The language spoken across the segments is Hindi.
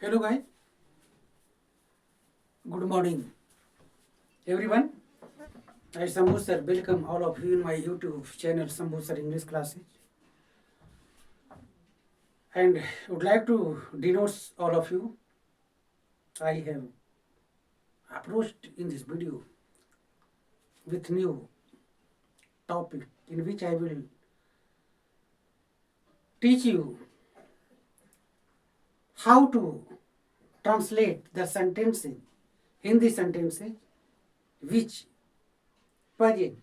Hello guys, good morning everyone. I Sambhu sir welcome all of you in my YouTube channel Sambhu sir English classes, and would like to denote all of you. I have approached in this video with new topic in which I will teach you how to translate the sentences, Hindi sentences which present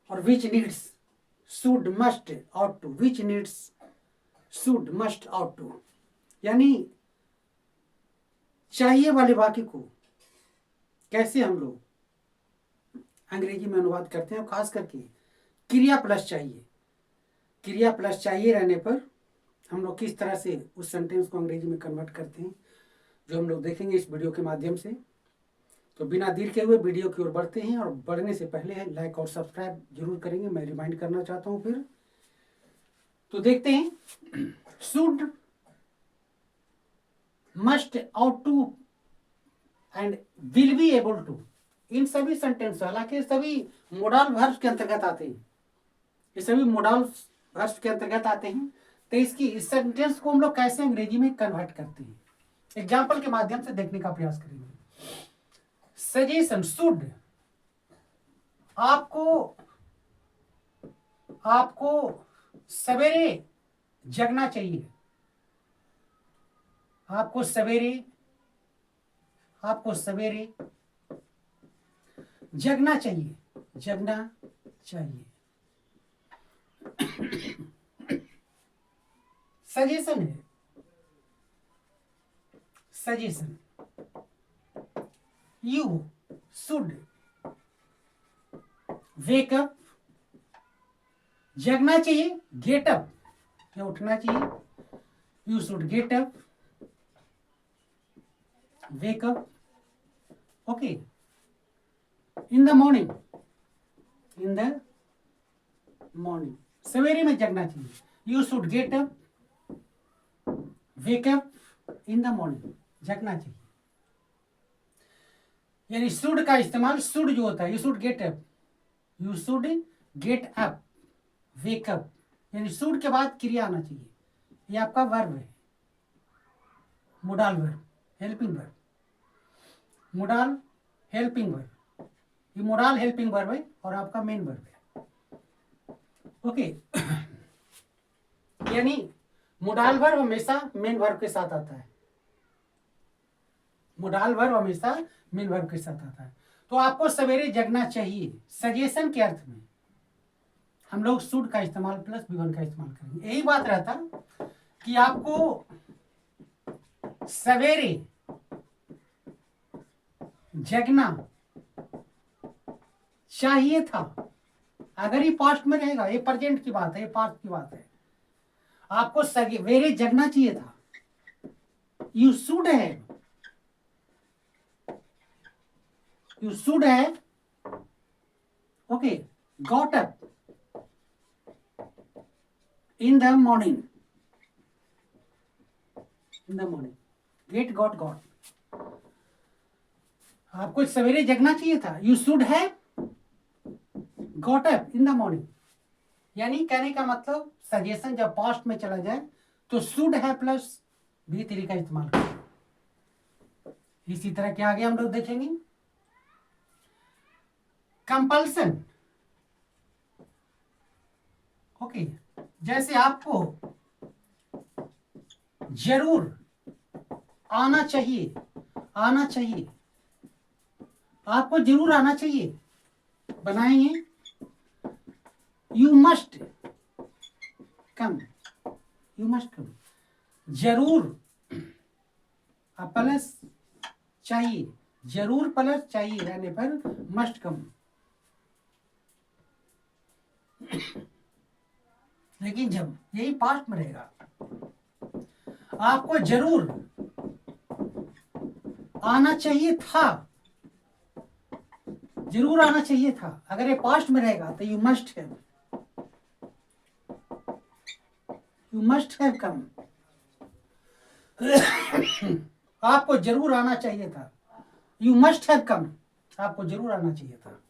or which needs should must ought to, which needs should must ought to, यानी चाहिए वाले वाक्य को कैसे हम लोग अंग्रेजी में अनुवाद करते हैं, खास करके क्रिया प्लस चाहिए, क्रिया प्लस चाहिए रहने पर हम लोग किस तरह से उस सेंटेंस को अंग्रेजी में कन्वर्ट करते हैं, जो हम लोग देखेंगे इस वीडियो के माध्यम से। तो बिना देर के हुए वीडियो की ओर बढ़ते हैं, और बढ़ने से पहले लाइक और सब्सक्राइब जरूर करेंगे, मैं रिमाइंड करना चाहता हूं। फिर तो देखते हैं, should, must, ought to and will be able to, इन सभी सेंटेंस, हालांकि सभी मोडल वर्ब्स के अंतर्गत आते हैं, ये सभी मोडल वर्ब्स के अंतर्गत आते हैं। तो इसकी इस सेंटेंस को हम लोग कैसे अंग्रेजी में कन्वर्ट करते हैं, एग्जाम्पल के माध्यम से देखने का प्रयास करेंगे। सजेशन, शुड, आपको सवेरे जगना चाहिए, आपको सवेरे जगना चाहिए, जगना चाहिए। सजेशन है, suggestion, you should wake up, जगना चाहिए, गेट अप, या उठना चाहिए, you should get up, wake up, okay, in the morning, in the morning, सवेरे में जगना चाहिए, you should get up, wake up in the morning, जगना चाहिए। यानी शुड का इस्तेमाल, शुड जो होता है, you should get up, you should get up, wake up, यानी शुड के बाद क्रिया आना चाहिए, ये आपका वर्ब है, modal verb, helping verb, modal helping verb, ये मोडाल हेल्पिंग वर्ब है और आपका मेन वर्ब है, ओके। यानी मोडाल वर्ब हमेशा मेन वर्ब के साथ आता है, मोडाल वर्ब हमेशा मेन वर्ब के साथ आता है। तो आपको सवेरे जगना चाहिए, सजेशन के अर्थ में हम लोग शुड का इस्तेमाल प्लस V1 का इस्तेमाल करेंगे। यही बात रहता कि आपको सवेरे जगना चाहिए था, अगर ये पास्ट में रहेगा, ये प्रेजेंट की बात है, ये पास्ट की बात है, आपको सवेरे जगना चाहिए था, you should have, you should have, okay, got up in the morning, get got, आपको सवेरे जगना चाहिए था, you should have got up in the morning। यानी कहने का मतलब सजेशन जब पास्ट में चला जाए तो should have प्लस V3 का इस्तेमाल करें। इसी तरह क्या आगे हम लोग देखेंगे, कंपल्सन, ओके, जैसे आपको जरूर आना चाहिए, आपको जरूर आना चाहिए, बनाएंगे, यू मस्ट कम, जरूर प्लस चाहिए, जरूर प्लस चाहिए रहने पर मस्ट कम। लेकिन जब यही पास्ट में रहेगा, आपको जरूर आना चाहिए था, जरूर आना चाहिए था, अगर ये पास्ट में रहेगा तो यू मस्ट हैव कम। आपको जरूर आना चाहिए था। यू मस्ट हैव कम, आपको जरूर आना चाहिए था,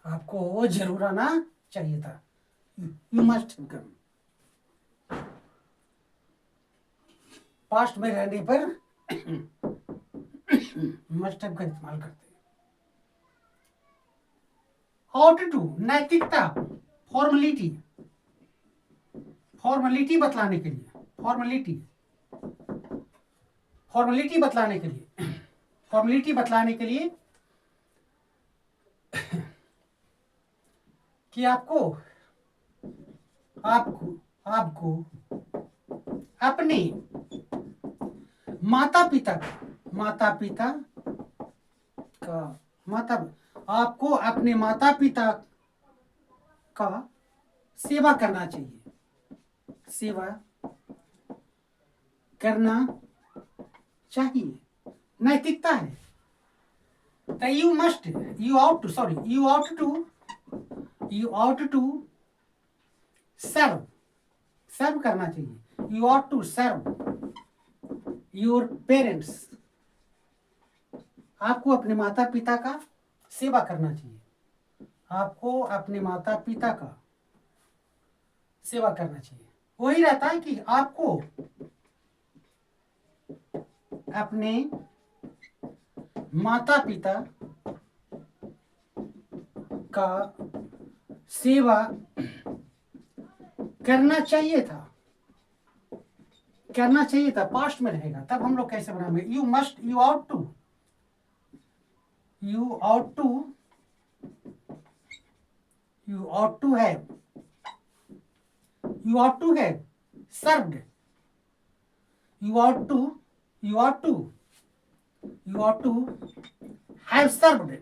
आपको जरूर आना चाहिए था। You must have come. Past में रहने पर मस्ट हैव का इस्तेमाल करते हैं। ऑट टू, नैतिकता, फॉर्मेलिटी, फॉर्मेलिटी बतलाने के लिए, फॉर्मेलिटी, फॉर्मेलिटी बतलाने के लिए, फॉर्मेलिटी बतलाने के लिए कि आपको आपको आपको अपने माता पिता का माता आपको अपने माता पिता का सेवा करना चाहिए, सेवा करना चाहिए, नैतिकता है। You must, you ought to, sorry, you ought to serve, serve करना चाहिए। You ought to serve your parents, आपको अपने माता पिता का सेवा करना चाहिए, आपको अपने माता पिता का सेवा करना चाहिए। वही रहता है कि आपको अपने माता पिता का सेवा करना चाहिए था, करना चाहिए था, पास्ट में रहेगा। तब हम लोग कैसे बनाएंगे? You must, you ought to, you ought to, you ought to have, you ought to have served, you ought to, you ought to, you ought to have served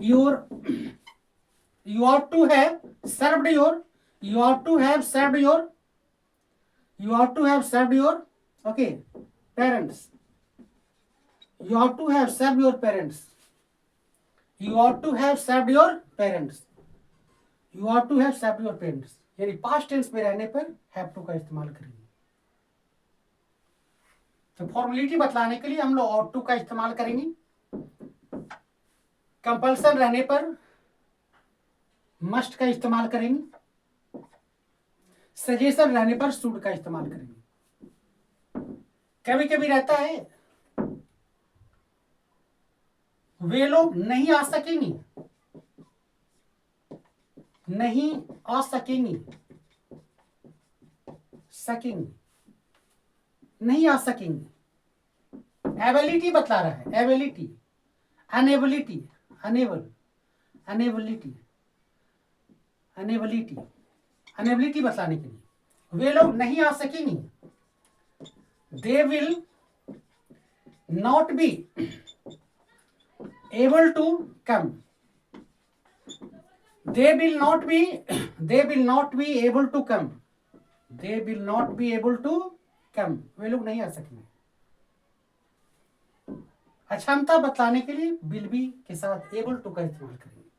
your, you ought to have served your, you ought to have served your, you ought to have served your, okay, parents, you ought to have served your parents, you ought to have served your parents, you are to have served your parents, यानी पास्ट टेंस में रहने पर हैव टू का इस्तेमाल करेंगे। तो फॉर्मेलिटी बतलाने के लिए हम लोग ought टू का इस्तेमाल करेंगे। कंपल्सन रहने पर मस्ट का इस्तेमाल करेंगे। सजेशन रहने पर शुड का इस्तेमाल करेंगे। कभी कभी रहता है वे लोग नहीं आ सकेंगे, नहीं आ सकेंगी, सकेंगी, नहीं आ सकेंगी। एबिलिटी बतला रहा है, एबिलिटी, अनेबिलिटी, अनेबल, अनेबिलिटी, अनेबिलिटी, अनेबिलिटी बतलाने के लिए वे लोग नहीं आ सकेंगी। They will not be able to come, they will not be, they will not be able to come, they will not be able to come, वे लोग नहीं आ सकेंगे। अक्षमता बतलाने के लिए will be के साथ able to का इस्तेमाल करेंगे,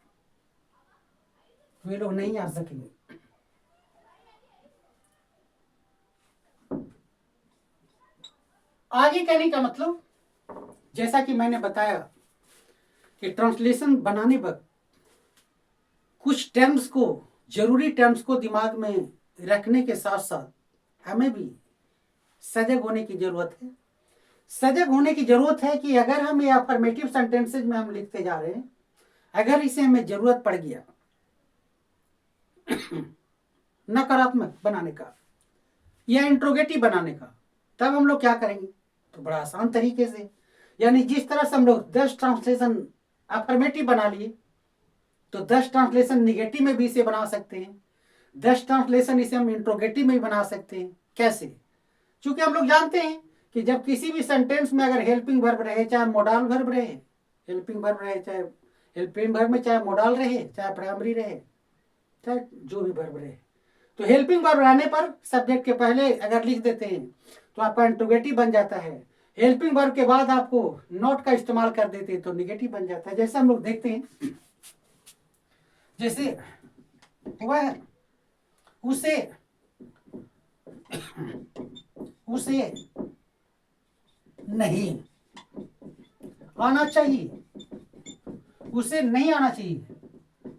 वे लोग नहीं आ सकेंगे। आगे कहने का मतलब, जैसा कि मैंने बताया कि ट्रांसलेशन बनाने पर कुछ टर्म्स को, जरूरी टर्म्स को दिमाग में रखने के साथ साथ हमें भी सजग होने की जरूरत है। सजग होने की जरूरत है कि अगर हम ये अफर्मेटिव सेंटेंसेज में हम लिखते जा रहे हैं, अगर इसे हमें जरूरत पड़ गया नकारात्मक बनाने का या इंट्रोगेटिव बनाने का, तब हम लोग क्या करेंगे? तो बड़ा आसान तरीके से, यानी जिस तरह से हम लोग 10 ट्रांसलेशन अफर्मेटिव बना लिए, तो 10 ट्रांसलेशन निगेटिव में भी इसे बना सकते हैं, 10 ट्रांसलेशन इसे हम इंट्रोगेटिव में भी बना सकते हैं। कैसे? क्योंकि हम लोग जानते हैं कि जब किसी भी सेंटेंस में अगर हेल्पिंग वर्ब रहे, चाहे मोडाल वर्ब रहे, हेल्पिंग वर्ब रहे, चाहे हेल्पिंग वर्ब में चाहे मोडाल रहे, चाहे प्राइमरी रहे, चाहे जो भी वर्ब रहे, तो हेल्पिंग वर्ब रहने पर सब्जेक्ट के पहले अगर लिख देते हैं तो आपका इंट्रोगेटिव बन जाता है। हेल्पिंग वर्ब के बाद आपको नॉट का इस्तेमाल कर देते हैं तो निगेटिव बन जाता है। जैसे हम लोग देखते हैं, जैसे वह उसे उसे नहीं आना चाहिए, उसे नहीं आना चाहिए।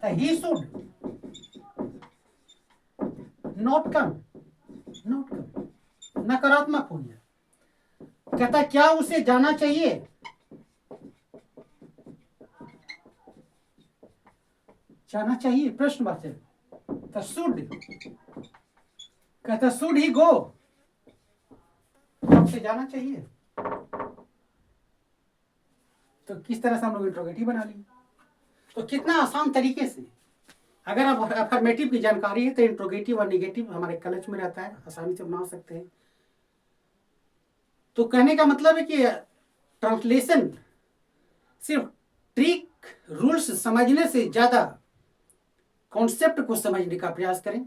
He should not come, not come, नकारात्मक हो गया। कहता क्या उसे जाना चाहिए? जाना चाहिए, प्रश्न बात है। तो शुड कहता शुड ही गो, उसे जाना चाहिए। तो किस तरह से हम लोग इंट्रोगेटिव बना लिए। तो कितना आसान तरीके से, अगर आप अफर्मेटिव की जानकारी है तो इंट्रोगेटिव और निगेटिव हमारे कलच में रहता है, आसानी से बना सकते हैं। तो कहने का मतलब है कि ट्रांसलेशन सिर्फ ट्रिक रूल्स समझने से ज्यादा कॉन्सेप्ट को समझने का प्रयास करें,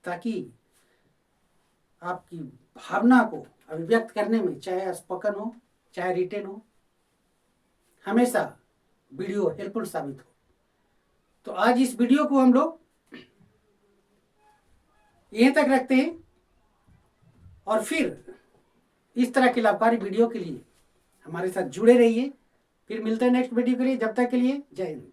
ताकि आपकी भावना को अभिव्यक्त करने में, चाहे स्पोकन हो चाहे रिटेन हो, हमेशा वीडियो हेल्पफुल साबित हो। तो आज इस वीडियो को हम लोग यहीं तक रखते हैं, और फिर इस तरह के लाभकारी वीडियो के लिए हमारे साथ जुड़े रहिए। फिर मिलते हैं नेक्स्ट वीडियो के लिए। जब तक के लिए जय हिंद।